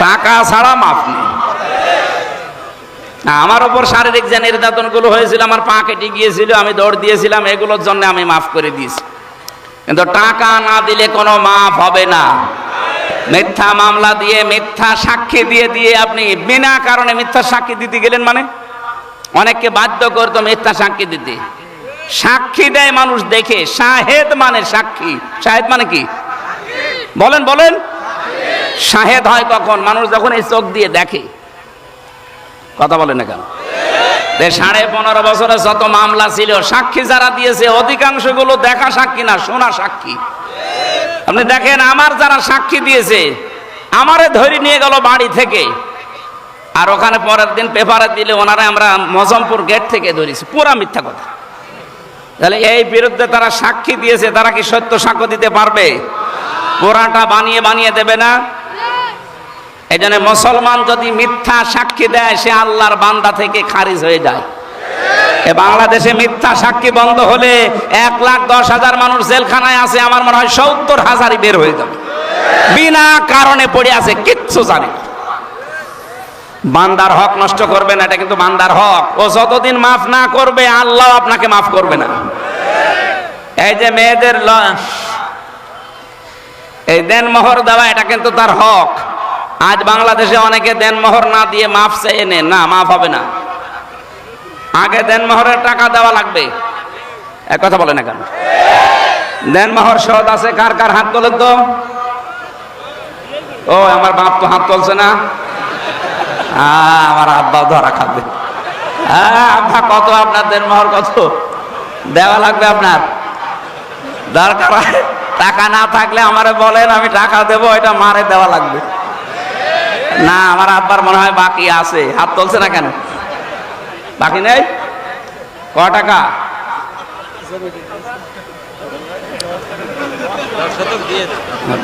টাকা ছাড়া মাফ নেই। আমার উপর শারীরিক যে নির্যাতন গুলো হয়েছিল, আমার পা কেটে গিয়েছিল, আমি দৌড় দিয়েছিলাম, এগুলোর জন্য আমি মাফ করে দিয়েছি। কিন্তু টাকা না দিলে কোনো মাফ হবে না। মিথ্যা মামলা দিয়ে, মিথ্যা সাক্ষী দিয়ে দিয়ে আপনি বিনা কারণে মিথ্যা সাক্ষী দিতে গেলেন, মানে অনেককে বাধ্য করতো মিথ্যা সাক্ষী দিতে। সাক্ষী দেয় মানুষ দেখে, শাহেদ মানে সাক্ষী। শাহেদ মানে কি? বলেন বলেন। শাহেদ হয় কখন? মানুষ যখন এই চোখ দিয়ে দেখে। কথা বলেন না কেন? 15.5 বছরে যত মামলা ছিল, সাক্ষী যারা দিয়েছে অধিকাংশ গুলো দেখা সাক্ষী না, শোনা সাক্ষী। আপনি দেখেন, আমার যারা সাক্ষী দিয়েছে, আমারে ধরে নিয়ে গেল বাড়ি থেকে, আর ওখানে পরের দিন পেপারে দিলে ওনারা আমরা মজমপুর গেট থেকে ধরেছি। পুরা মিথ্যা কথা। তাহলে এই বিরুদ্ধে তারা সাক্ষী দিয়েছে, তারা কি সত্য সাক্ষ্য দিতে পারবে? পুরাটা বানিয়ে বানিয়ে দেবে না। এই জন্য মুসলমান যদি মিথ্যা সাক্ষী দেয়, সে আল্লাহর বান্দা থেকে খারিজ হয়ে যায়। বাংলাদেশে মিথ্যা সাক্ষী বন্ধ হলে 1,10,000 মানুষ জেলখানায় আছে, আমার মনে হয় 70,000ই বের হয়ে যাবে। বিনা কারণে পড়ে আছে, কিচ্ছু জানে। বান্দার হক নষ্ট করবে না, এটা কিন্তু বান্দার হক। ও যতদিন মাফ না করবে, আল্লাহ আপনাকে মাফ করবে না। এই যে মেয়েদের এই দেনমোহর দেওয়া, এটা কিন্তু তার হক। আজ বাংলাদেশে অনেকে দেনমোহর না দিয়ে মাফ চেয়ে নেন, না মাফ হবে না। আগে দেনমোহরের টাকা দেওয়া লাগবে। এক কথা বলে না কেন? দেনমোহর শোধ আছে কার কার? হাত তোলেন তো। ও আমার বাপ তো হাত তুলছে না। আমার আব্বা ধরা খাবে। আব্বা কত আপনার দেনমোহর কত দেওয়া লাগবে? আপনার দরকার টাকা না থাকলে আমারে বলেন, আমি টাকা দেবো, এটা মারে দেওয়া লাগবে না। আমার আব্বার মনে হয় বাকি আছে। হাত তুলছে না কেন? বাকি নেই? ক টাকা?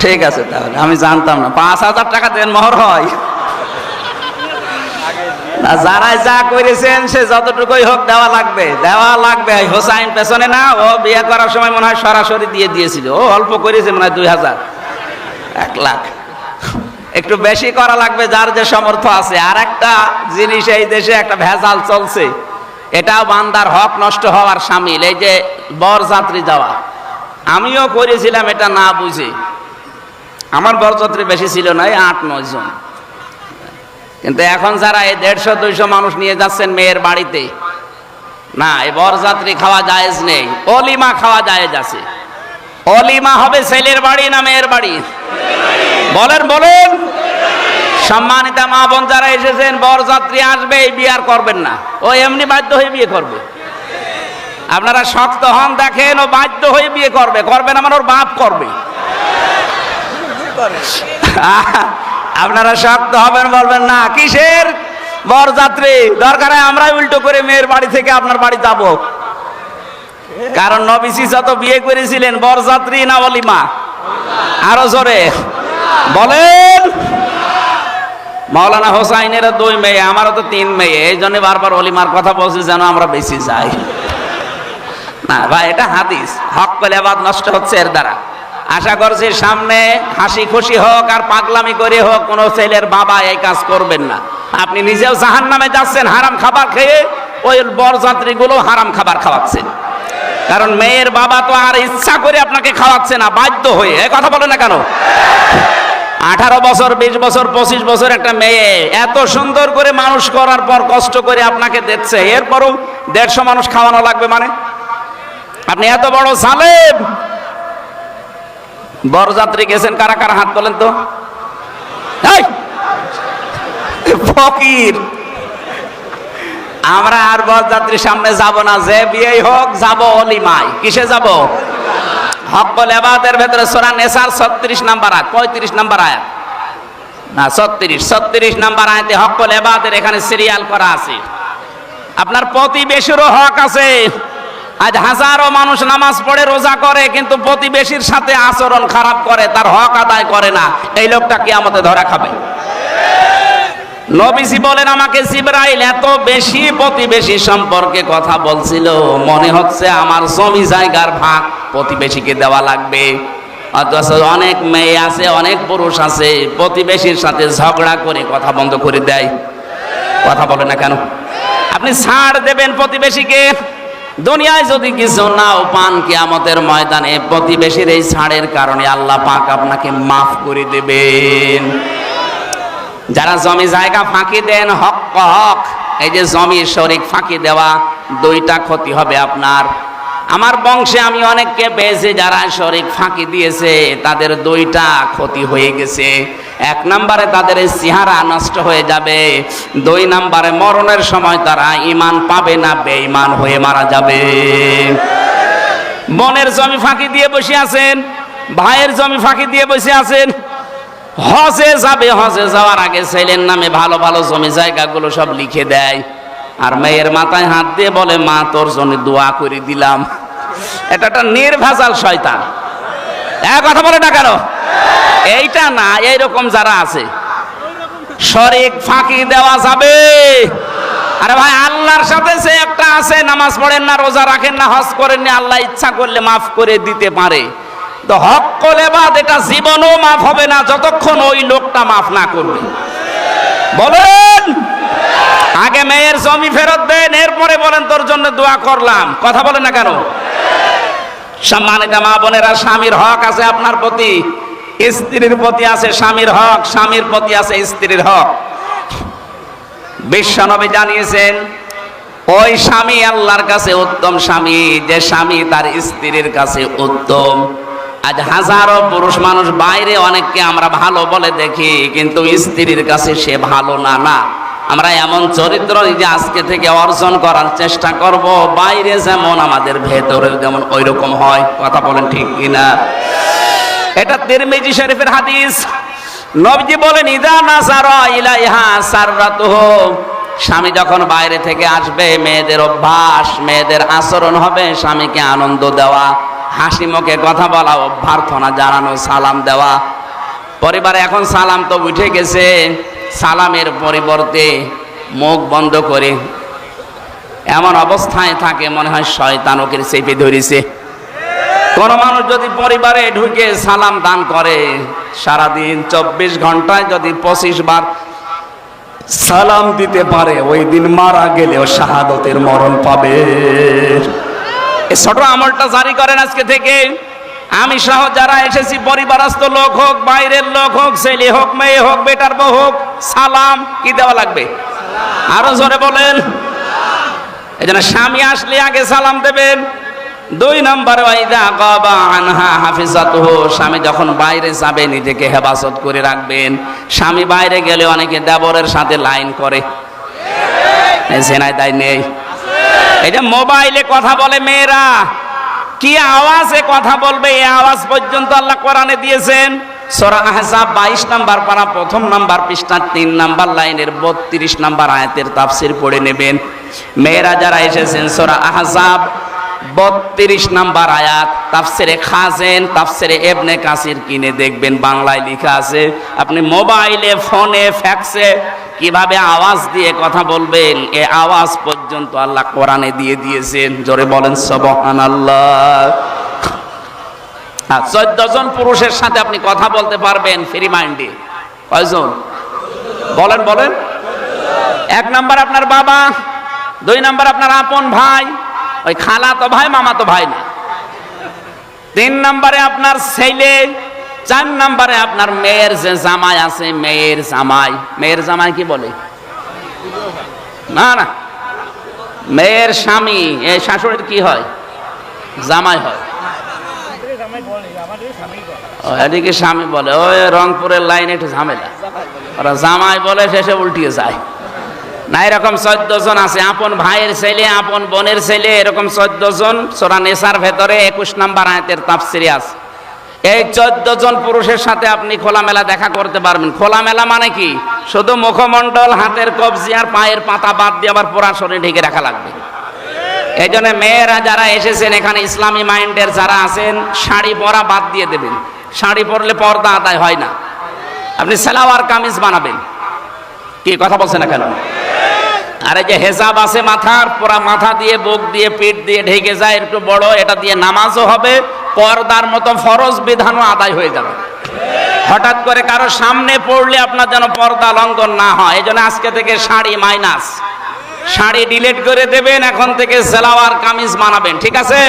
ঠিক আছে, তাহলে আমি জানতাম না 5,000 টাকা দেনমোহর হয়। যারাই যা করেছেন সে যতটুকুই হোক দেওয়া লাগবে, দেওয়া লাগবে। হোসাইন পেছনে না, ও বিয়ে করার সময় মনে হয় সরাসরি দিয়ে দিয়েছিল। ও অল্প করেছে মনে হয় 2000, 1 লাখ। একটু বেশি করা লাগবে যার যে সামর্থ্য আছে। আর একটা জিনিস এই দেশে একটা ভেজাল চলছে, এটাও বান্দার হক নষ্ট হওয়ার শামিল। এই যে বরযাত্রী যাওয়া, আমিও করেছিলাম এটা না বুঝে। আমার বরযাত্রী বেশি ছিল না, 8-9 জন। কিন্তু এখন যারা এই 150-200 মানুষ নিয়ে যাচ্ছেন মেয়ের বাড়িতে, না, এই বরযাত্রী খাওয়া জায়েজ নেই, অলিমা খাওয়া জায়েজ আছে। অলিমা হবে ছেলের বাড়ি না মেয়ের বাড়ি? বলেন বলেন। সম্মানিতা মা বোন যারা এসেছেন, বরযাত্রী আসবে, এই বিয়ে আর করবেন না, ও এমনি বাধ্য হয়ে বিয়ে করবে। আপনারা শক্ত হন, দেখেন ও বাধ্য হয়ে বিয়ে করবে। করবেন আমার, ওর বাপ করবে। আপনারা শক্ত হবেন, বলবেন না কিসের বরযাত্রী, দরকার হয় আমরাই উল্টো করে মেয়ের বাড়ি থেকে আপনার বাড়ি যাব। কারণ নবীজি যত বিয়ে করেছিলেন, বরযাত্রী না অলিমা? আরো জোরে বলেন। মাওলানা হোসাইনের 2 মেয়ে, আমারও তো 3 মেয়ে, এই জন্য বারবার অলিমার কথা বলছি যেন আমরা বেশি যাই না। ভাই, এটা হাদিস। হক কলে আবাদ নষ্ট হচ্ছে এর দ্বারা। আশা করছি সামনে হাসি খুশি হোক আর পাগলামি করে হোক, কোন ছেলের বাবা এই কাজ করবেন না। আপনি নিজেও জাহান্নামে যাচ্ছেন হারাম খাবার খেয়ে, ওই বরযাত্রী গুলো হারাম খাবার খাওয়াচ্ছেন। কারণ মেয়ের বাবা তো আর ইচ্ছা করে আপনাকে খাওয়াচ্ছে না, বাধ্য হয়ে। এই কথা বলে না কেন? 18 বছর, 20 বছর, 25 বছর একটা মেয়ে এত সুন্দর করে মানুষ করার পর কষ্ট করে আপনাকে দিচ্ছে, এরপরও 150 মানুষ খাওয়ানো লাগবে মানে? আপনি এত বড় জালেম। বরযাত্রী গেছেন কারা কারা, হাত তোলেন তো। ফকির, আমরা আর বরযাত্রীর সামনে যাব না, যে বিয়েই হোক যাব অলিমায়। কিসে যাব? হক্কুল ইবাদের ভেতরে সূরা নিসার 36 নাম্বার আয়াত, 35 নাম্বার আয়াত না 36 নাম্বার আয়াতে হক্কুল ইবাদের এখানে সিরিয়াল করা আছে। আপনার প্রতিবেশীরও হক আছে। আজ হাজারো মানুষ নামাজ পড়ে, রোজা করে, কিন্তু প্রতিবেশীর সাথে আচরণ খারাপ করে, তার হক আদায় করে না। এই লোকটা কিয়ামতে ধরা খাবে। নবীজি বলেন, আমাকে জিবরাইল এত বেশি প্রতিবেশী সম্পর্কে কথা বলছিল, মনে হচ্ছে আমার জমি জায়গার ভাগ প্রতিবেশীকে দেওয়া লাগবে। অথচ অনেক মেয়ে আছে, অনেক পুরুষ আছে, প্রতিবেশীর সাথে ঝগড়া করে কথা বন্ধ করে দেয়। কথা বলে না কেন? আপনি ছাড় দেবেন প্রতিবেশীকে। দুনিয়ায় যদি কিছু নাও পান, কিয়ামতের ময়দানে প্রতিবেশীর এই ছাড়ের কারণে আল্লাহ পাক আপনাকে মাফ করে দেবেন। যারা জমি জায়গা ফাঁকি দেন, হক হক, এই যে জমি শরিক ফাঁকি দেওয়া, 2টা ক্ষতি হবে আপনার। আমার বংশে আমি অনেককে পেয়েছি যারা শরিক ফাঁকি দিয়েছে, তাদের 2টা ক্ষতি হয়ে গেছে। 1 নম্বরে তাদের চেহারা নষ্ট হয়ে যাবে, 2 নম্বরে মরণের সময় তারা ঈমান পাবে না, বেঈমান হয়ে মারা যাবে। বোনের জমি ফাঁকি দিয়ে বসে আছেন, ভাইয়ের জমি ফাঁকি দিয়ে বসে আছেন। হজে যাবে, হজে যাওয়ার আগে ছেলের নামে ভালো ভালো জমি জায়গাগুলো সব লিখে দেয়, আর মেয়ের মাথায় হাত দিয়ে বলে, মা তোর জন্য দোয়া করে দিলাম। এটা একটা নির্ভেজাল শয়তান। কথা বলে না কেন? এইটা না, এইরকম যারা আছে শরিক ফাঁকি দেওয়া যাবে। আরে ভাই, আল্লাহর সাথে সে একটা আছে, নামাজ পড়েন না, রোজা রাখেন না, হজ করেন না, আল্লাহ ইচ্ছা করলে মাফ করে দিতে পারে। তো হক্কুল ইবাদ এটা জীবনও মাফ হবে না যতক্ষণ ওই লোকটা মাফ না করবে। বলেন, আগে মেয়ের জমি ফেরত দেন, এরপরে বলেন তোর জন্য দোয়া করলাম। কথা বলেন না কেন? সম্মানিত মা বোনেরা, স্বামীর হক আছে আপনার প্রতি, স্ত্রীর প্রতি আছে স্বামীর হক, স্বামীর প্রতি আছে স্ত্রীর হক। বিশ্বনবী জানিয়েছেন, ওই স্বামী আল্লাহর কাছে উত্তম স্বামী যে স্বামী তার স্ত্রীর কাছে উত্তম। আজ হাজারো পুরুষ মানুষ বাইরে অনেককে আমরা ভালো বলে দেখি, কিন্তু স্ত্রীর কাছে সে ভালো না। না, আমরা এমন চরিত্র নিজে আজকে থেকে অর্জন করার চেষ্টা করব, বাইরে যেমন আমাদের ভেতরে যেমন ওই রকম হয়। কথা বলেন ঠিক কিনা? এটা তিরমিজি শরীফের হাদিস। নবীজি বলেন, ইদা নাযারা ইলাইহা সাররাতুহু, স্বামী যখন বাইরে থেকে আসবে, মেয়েদের অভ্যাস, মেয়েদের আচরণ হবে স্বামীকে আনন্দ দেওয়া, হাসি মুখে কথা বলা, অভ্যর্থনা জানানো, সালাম দেওয়া। পরিবারে এখন সালাম তো উঠে গেছে, সালামের পরিবর্তে মুখ বন্ধ করে এমন অবস্থায় থাকে মনে হয় শয়তান ওকে চেপে ধরেছে। কোন মানুষ যদি পরিবারে ঢুকে সালাম দান করে, সারাদিন 24 ঘন্টায় যদি 25 বার সালাম দিতে পারে, ওই দিন মারা গেলেও শাহাদতের মরণ পাবে। এই ছোট আমলটা জারি করেন আজকে থেকে। আমি সহ যারা এসেছি, পরিবারস্থ লোক হোক, বাইরের লোক হোক, ছেলে হোক, মেয়ে হোক, বেটার বউ হোক, সালাম কি দেওয়া লাগবে? আরো জোরে বলেন। এই জন্য স্বামী আসলে আগে সালাম দেবেন। 2 নম্বরে ওয়াইদা গাবা আনহা হাফিজাতুহু, স্বামী যখন বাইরে যাবে নিজেকে হেফাজত করে রাখবেন। স্বামী বাইরে গেলে অনেকে দেবরের সাথে লাইন করে, জেনায় দায় নেই। এই যে মোবাইলে কথা বলে মেয়েরা, কি আওয়াজে কথা বলবে, এই আওয়াজ পর্যন্ত আল্লাহ কোরআনে দিয়েছেন। সূরা আহজাব 22 নম্বর পারা 1ম নম্বর পৃষ্ঠা 3 নম্বর লাইনের 32 নম্বর আয়াতের তাফসীর পড়ে নেবেন। মেয়েরা যারা এসেছেন, সূরা আহজাব 32 নম্বর আয়াত, তাফসিরে খাজেন, তাফসিরে ইবনে কাসির কিনে দেখবেন, বাংলায় লেখা আছে। আপনি মোবাইলে, ফোনে, ফ্যাক্সে কিভাবে আওয়াজ দিয়ে কথা বলবেন, এই আওয়াজ পর্যন্ত আল্লাহ কোরআনে দিয়ে দিয়েছেন। জোরে বলেন সুবহানাল্লাহ। 14 জন পুরুষের সাথে আপনি কথা বলতে পারবেন ফ্রি মাইন্ডে। কয়জন বলেন বলেন? 1 নম্বর আপনার বাবা, 2 নম্বর আপনার আপন ভাই, ওই খালা তো ভাই, মামা তো ভাই না। 3 নম্বরে আপনার ছেলে, 4 নম্বরে আপনার মেয়ের যে জামাই আছে, মেয়ের জামাই। মেয়ের জামাই কি বলে? না না, মেয়ের স্বামী। এই শাশুড়ির কি হয়? জামাই হয়। এদিকে স্বামী বলে, ওই রংপুরের লাইনে একটু ঝামেলা, ওরা জামাই বলে, শেষে উল্টিয়ে যায় না। এরকম 14 জন আছে, আপন ভাইয়ের ছেলে, আপন বোনের ছেলে, এরকম 14 জন সূরা নিসার ভেতরে 21 নম্বর আয়াতের তাফসীরে আছে। এই 14 জন পুরুষের সাথে আপনি খোলামেলা দেখা করতে পারবেন। খোলামেলা মানে কি? শুধু মুখমণ্ডল, হাতের কবজি আর পায়ের পাতা বাদ দিয়ে আবার পুরা শরীর ঢেকে রাখা লাগবে। এই জন্য মেয়েরা যারা এসেছেন এখানে, ইসলামী মাইন্ডের যারা আছেন, শাড়ি পরা বাদ দিয়ে দেবেন। শাড়ি পরলে পর্দা আদায় হয় না। আপনি সালোয়ার কামিজ বানাবেন। কি কথা বলছেন না কেন? আর এই যে হেজাব আছে মাথার, পুরা মাথা দিয়ে, বুক দিয়ে, পিঠ দিয়ে ঢেকে যায়, একটু বড়, এটা দিয়ে নামাজও হবে, পর্দার মতো ফরজ বিধানও আদায় হয়ে যাবে। হঠাৎ করে কারো সামনে পড়লে আপনার যেন পর্দা লঙ্ঘন না হয়। এই জন্য আজকে থেকে শাড়ি মাইনাস, শাড়ি ডিলিট করে দেবেন। এখন থেকে সালোয়ার কামিজ বানাবেন, ঠিক আছে?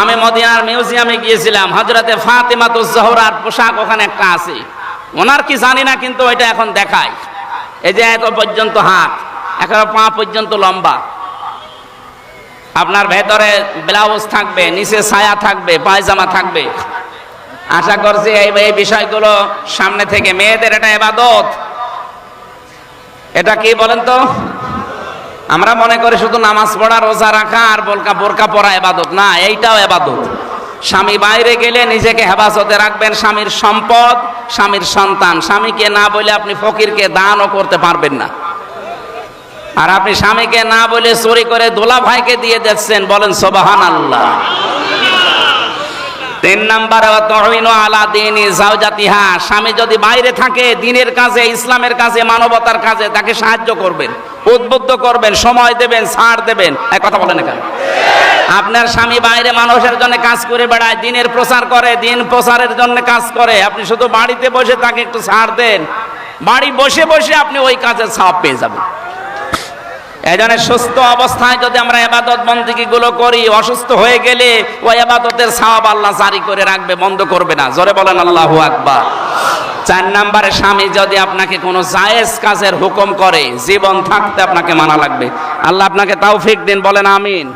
আমি মদিনার মিউজিয়ামে গিয়েছিলাম, হযরতে ফাতেমাতুজ জোহরার পোশাক ওখানে একটা আছে, ওনার কি জানি না, কিন্তু ওইটা এখন দেখায়। এই যে এত পর্যন্ত হাত, একেবারে পা পর্যন্ত লম্বা, আপনার ভেতরে ব্লাউজ থাকবে, নিচে ছায়া থাকবে, পায়জামা থাকবে। আশা করছি এই বিষয়গুলো সামনে থেকে, মেয়েদের এটা ইবাদত। এটা কি বলেন তো? আমরা মনে করি শুধু নামাজ পড়া, রোজা রাখা আর বোরকা পরা ইবাদত না, এইটাও ইবাদত। স্বামী বাইরে গেলে নিজেকে হেফাজতে রাখবেন। স্বামীর সম্পদ, স্বামীর সন্তান। স্বামীকে না বলে আপনি ফকিরকে দানও করতে পারবেন না। আর আপনি স্বামীকে না বলে চুরি করে দোলা ভাইকে দিয়ে দিচ্ছেন, বলেন সুবহানাল্লাহ। 3 নম্বরে ওয়াতুইনু আলা দীনি যাওজাতিহা, স্বামী যদি বাইরে থাকে, দ্বীনের কাজে, ইসলামের কাজে, মানবতার কাজে তাকে সাহায্য করবেন, উদ্বুদ্ধ করবেন, সময় দেবেন, ছাড় দেবেন। এক কথা বলেন না কেন? আপনার স্বামী বাইরে মানুষের জন্য কাজ করে বেড়ায়, দ্বীনের প্রচার করে, দ্বীন প্রচারের জন্য কাজ করে, আপনি শুধু বাড়িতে বসে তাকে একটু ছাড় দেন, বাড়ি বসে বসে আপনি ওই কাজের সওয়াব পেয়ে যাবেন। এই জন্য সুস্থ অবস্থায় যদি আমরা ইবাদত বন্দেগী গুলো করি, অসুস্থ হয়ে গেলে ওই ইবাদতের সওয়াব আল্লাহ জারি করে রাখবে, বন্ধ করবে না। জোরে বলেন আল্লাহু আকবার। 4 নম্বরে, স্বামী যদি আপনাকে কোনো জায়েজ কাজের হুকুম করে, জীবন থাকতে আপনাকে মানা লাগবে। আল্লাহ আপনাকে তৌফিক দিন, বলেন আমিন।